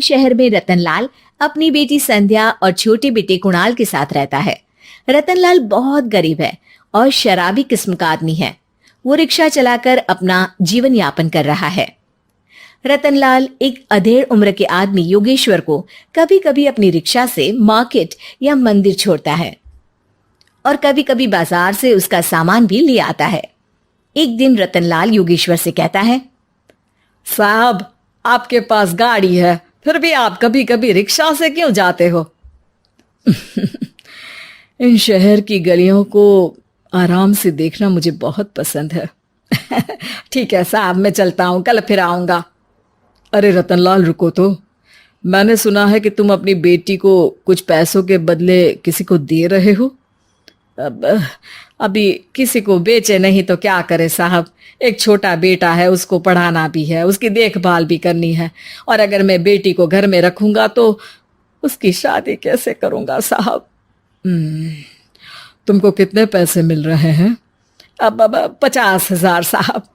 शहर में रतनलाल अपनी बेटी संध्या और छोटे बेटे कुणाल के साथ रहता है। रतनलाल बहुत गरीब है और शराबी किस्म का आदमी है। वो रिक्शा चलाकर अपना जीवन यापन कर रहा है। रतनलाल एक अधेड़ उम्र के आदमी योगेश्वर को कभी कभी अपनी रिक्शा से मार्केट या मंदिर छोड़ता है और कभी कभी बाजार से उसका सामान भी ले आता है। एक दिन रतनलाल योगेश्वर से कहता है, साहब, आपके पास गाड़ी है, फिर भी आप कभी कभी रिक्शा से क्यों जाते हो? इन शहर की गलियों को आराम से देखना मुझे बहुत पसंद है। ठीक है साहब, मैं चलता हूँ, कल फिर आऊंगा। अरे रतनलाल, रुको तो। मैंने सुना है कि तुम अपनी बेटी को कुछ पैसों के बदले किसी को दे रहे हो। अभी किसी को बेचे नहीं तो क्या करे साहब। एक छोटा बेटा है, उसको पढ़ाना भी है, उसकी देखभाल भी करनी है, और अगर मैं बेटी को घर में रखूंगा तो उसकी शादी कैसे करूंगा साहब। तुमको कितने पैसे मिल रहे हैं? अब 50,000 साहब।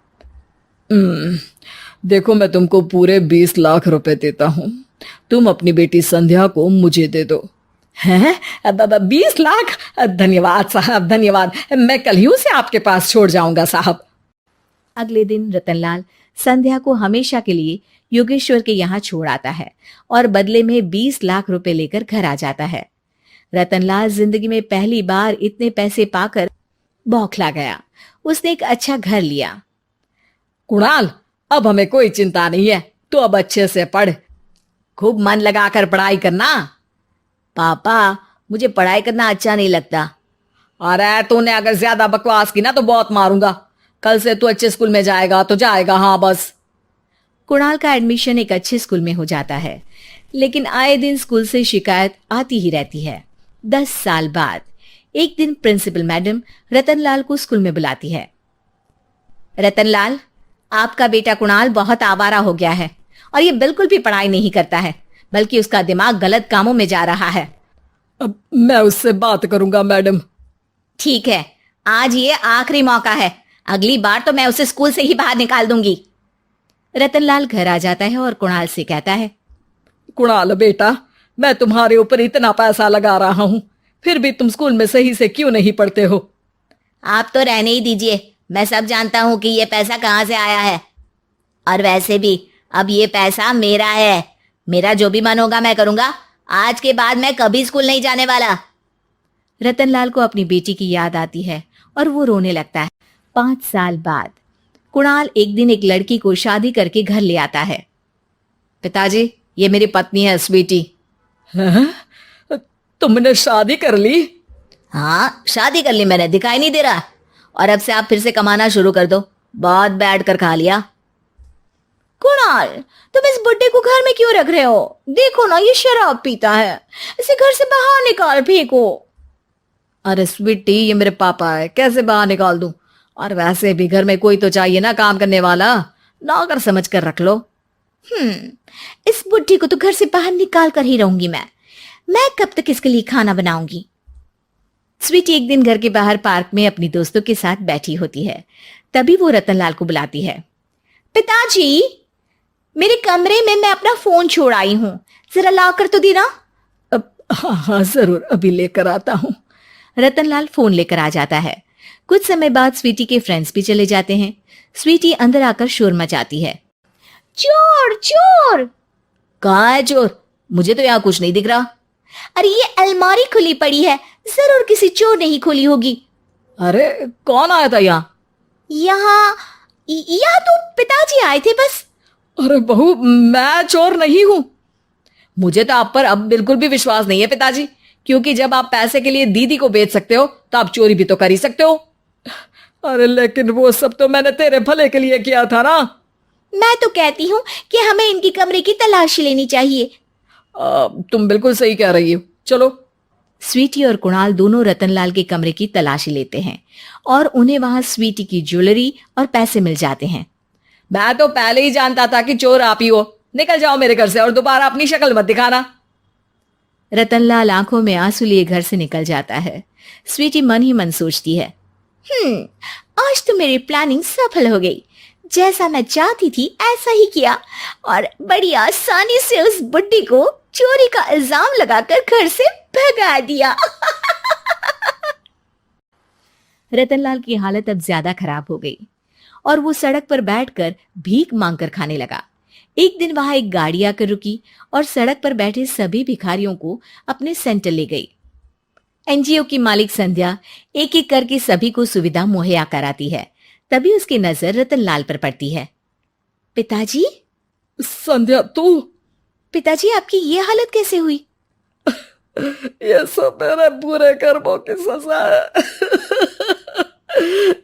देखो, मैं तुमको पूरे 20 लाख रुपए देता हूँ। तुम अपनी बेटी संध्या को मुझे दे दो। हैं? 20 लाख? धन्यवाद साहब, धन्यवाद। मैं कल ही उसे आपके पास छोड़ जाऊंगा साहब। अगले दिन रतनलाल संध्या को हमेशा के लिए योगेश्वर के यहाँ छोड़ आता है और बदले में 20 लाख रुपए लेकर घर आ जाता है। रतनलाल जिंदगी में पहली बार इतने पैसे पाकर बौखला गया। उसने एक अच्छा घर लिया। कुणाल, अब हमें कोई चिंता नहीं है, तो अब अच्छे से पढ़, खूब मन लगाकर पढ़ाई करना। पापा, मुझे पढ़ाई करना अच्छा नहीं लगता। अरे तूने अगर ज्यादा बकवास की ना तो बहुत मारूंगा। कल से तू अच्छे स्कूल में जाएगा तो जाएगा, हाँ बस। कुणाल का एडमिशन एक अच्छे स्कूल में हो जाता है, लेकिन आए दिन स्कूल से शिकायत आती ही रहती है। 10 साल बाद एक दिन प्रिंसिपल मैडम रतनलाल को स्कूल में बुलाती है। रतनलाल, आपका बेटा कुणाल बहुत आवारा हो गया है और ये बिल्कुल भी पढ़ाई नहीं करता है, बल्कि उसका दिमाग गलत कामों में जा रहा है। अब मैं उससे बात करूंगा मैडम। ठीक है, आज ये आखिरी मौका है, अगली बार तो मैं उसे स्कूल से ही बाहर निकाल दूंगी। रतनलाल घर आ जाता है और कुणाल से कहता है, कुणाल बेटा, मैं तुम्हारे ऊपर इतना पैसा लगा रहा हूं, फिर भी तुम स्कूल में सही से क्यों नहीं पढ़ते हो? आप तो रहने ही दीजिए, मैं सब जानता हूं कि ये पैसा कहां से आया है। और वैसे भी अब ये पैसा मेरा है, मेरा जो भी मन होगा मैं करूंगा। आज के बाद मैं कभी स्कूल नहीं जाने वाला। रतनलाल को अपनी बेटी की याद आती है और वो रोने लगता है। 5 साल बाद कुणाल एक दिन एक लड़की को शादी करके घर ले आता है। पिताजी, ये मेरी पत्नी है स्वीटी। तुमने शादी कर ली? हाँ, शादी कर ली मैंने, दिखाई नहीं दे रहा। और अब से आप फिर से कमाना शुरू कर दो, बहुत बैठ कर खा लिया। कुणाल, तुम इस बुड्ढे को घर में क्यों रख रहे हो? देखो ना, ये शराब पीता है, इसे घर से बाहर निकाल फेंको। अरे स्वीटी, ये मेरे पापा है, कैसे बाहर निकाल दूं? और वैसे भी घर में कोई तो चाहिए ना काम करने वाला, नौकर समझ कर रख लो। इस बुड्ढी को तो घर से बाहर निकाल कर ही रहूंगी मैं कब तक इसके लिए खाना बनाऊंगी। स्वीटी एक दिन घर के बाहर पार्क में अपनी दोस्तों के साथ बैठी होती है। तभी वो रतनलाल को बुलाती है। पिताजी, मेरे कमरे में मैं अपना फोन छोड़ आई हूं, जरा ला कर तो देना। हाँ जरूर, अभी लेकर आता हूं। रतनलाल फोन लेकर आ जाता है। कुछ समय बाद स्वीटी के फ्रेंड्स भी चले जाते हैं। स्वीटी अंदर आकर शोर मचाती है। चोर चोर! कहाँ है चोर? मुझे तो यहाँ कुछ नहीं दिख रहा। अरे ये अलमारी खुली पड़ी है, जरूर किसी चोर ने ही खोली होगी। अरे कौन आया था यहाँ? यहाँ तो पिताजी आए थे बस। अरे बहू, मैं चोर नहीं हूं। मुझे तो आप पर अब बिल्कुल भी विश्वास नहीं है पिताजी, क्योंकि जब आप पैसे के लिए दीदी को बेच सकते हो तो आप चोरी भी तो कर ही सकते हो। अरे लेकिन वो सब तो मैंने तेरे भले के लिए किया था ना। मैं तो कहती हूँ कि हमें इनकी कमरे की तलाशी लेनी चाहिए। तुम बिल्कुल सही कह रही हो, चलो। स्वीटी और कुणाल दोनों रतनलाल के कमरे की तलाशी लेते हैं और उन्हें वहां स्वीटी की ज्वेलरी और पैसे मिल जाते हैं। मैं तो पहले ही जानता था कि चोर आप ही हो। निकल जाओ मेरे घर से और दोबारा अपनी शक्ल मत दिखाना। रतनलाल आंखों में आंसू लिए घर से निकल जाता है। स्वीटी मन ही मन सोचती है, आज तो मेरी प्लानिंग सफल हो गई। जैसा मैं चाहती थी ऐसा ही किया और बड़ी आसानी से उस बुड्ढी को चोरी का इल्जाम लगाकर घर से भगा दिया। रतनलाल की हालत अब ज्यादा खराब हो गई और वो सड़क पर बैठकर भीख मांगकर खाने लगा। एक दिन वहां एक गाड़ी आकर रुकी और सड़क पर बैठे सभी भिखारियों को अपने सेंटर ले गई। एनजीओ की मालिक संध्या एक एक करके सभी को सुविधा मुहैया कराती है। तभी उसकी नजर रतनलाल पर पड़ती है। पिताजी? संध्या तू? पिताजी, आपकी ये हालत कैसे हुई? ये सब मेरे बुरे कर्मों की सजा है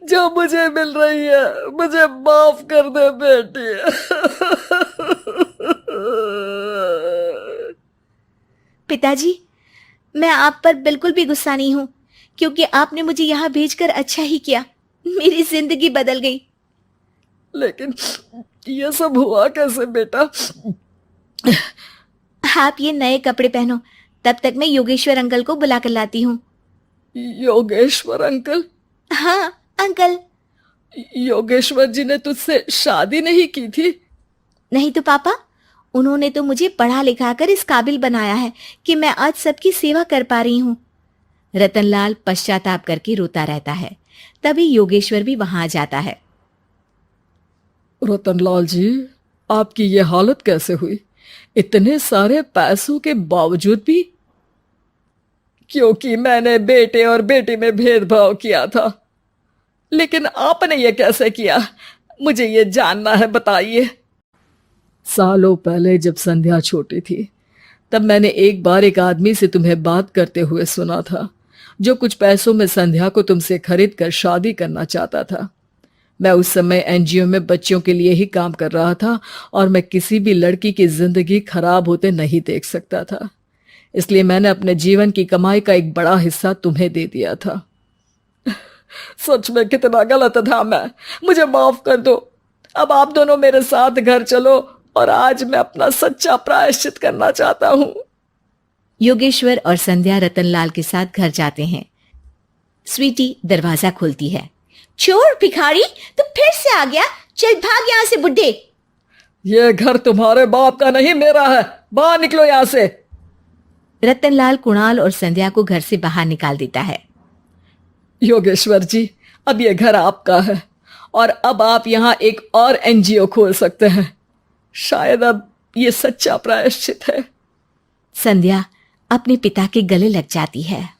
जो मुझे मिल रही है। मुझे माफ कर दे बेटी। पिताजी, मैं आप पर बिल्कुल भी गुस्सा नहीं हूं, क्योंकि आपने मुझे यहाँ भेजकर अच्छा ही किया। मेरी जिंदगी बदल गई। लेकिन ये सब हुआ कैसे बेटा? आप ये नए कपड़े पहनो, तब तक मैं योगेश्वर अंकल को बुला कर लाती हूँ। योगेश्वर अंकल? हाँ अंकल। योगेश्वर जी ने तुझसे शादी नहीं की थी? नहीं तो पापा, उन्होंने तो मुझे पढ़ा लिखा कर इस काबिल बनाया है कि मैं आज सबकी सेवा कर पा रही हूँ। रतनलाल पश्चाताप करके रोता रहता है। तभी योगेश्वर भी वहां आ जाता है। रतनलाल जी, आपकी ये हालत कैसे हुई? इतने सारे पैसों के बावजूद भी? क्योंकि मैंने बेटे और बेटी में भेदभाव किया था। लेकिन आपने ये कैसे किया? मुझे ये जानना है, बताइए। सालों पहले जब संध्या छोटी थी, तब मैंने एक बार एक आदमी से तुम्हें बात करते हुए सुना था, जो कुछ पैसों में संध्या को तुमसे खरीद कर शादी करना चाहता था। मैं उस समय एनजीओ में बच्चों के लिए ही काम कर रहा था और मैं किसी भी लड़की की जिंदगी खराब होते नहीं देख सकता था। इसलिए मैंने अपने जीवन की कमाई का एक बड़ा हिस्सा तुम्हें दे दिया था। सच में कितना गलत था मैं। मुझे माफ कर दो। अब आप दोनों मेरे साथ घर चलो और आज मैं अपना सच्चा प्रायश्चित करना चाहता हूं। योगेश्वर और संध्या रतनलाल के साथ घर जाते हैं। स्वीटी दरवाजा खोलती है। चोर भिखारी, तू फिर से आ गया? चल भाग यहाँ से बुड्ढे। ये घर तुम्हारे बाप का नहीं, मेरा है। बाहर निकलो यहाँ से। रतनलाल कुणाल और संध्या को घर से बाहर निकाल देता है। योगेश्वर जी, अब ये घर आपका है और अब आप यहाँ एक और एनजीओ खोल सकते हैं। शायद अब ये सच्चा प्रायश्चित है। संध्या अपने पिता के गले लग जाती है।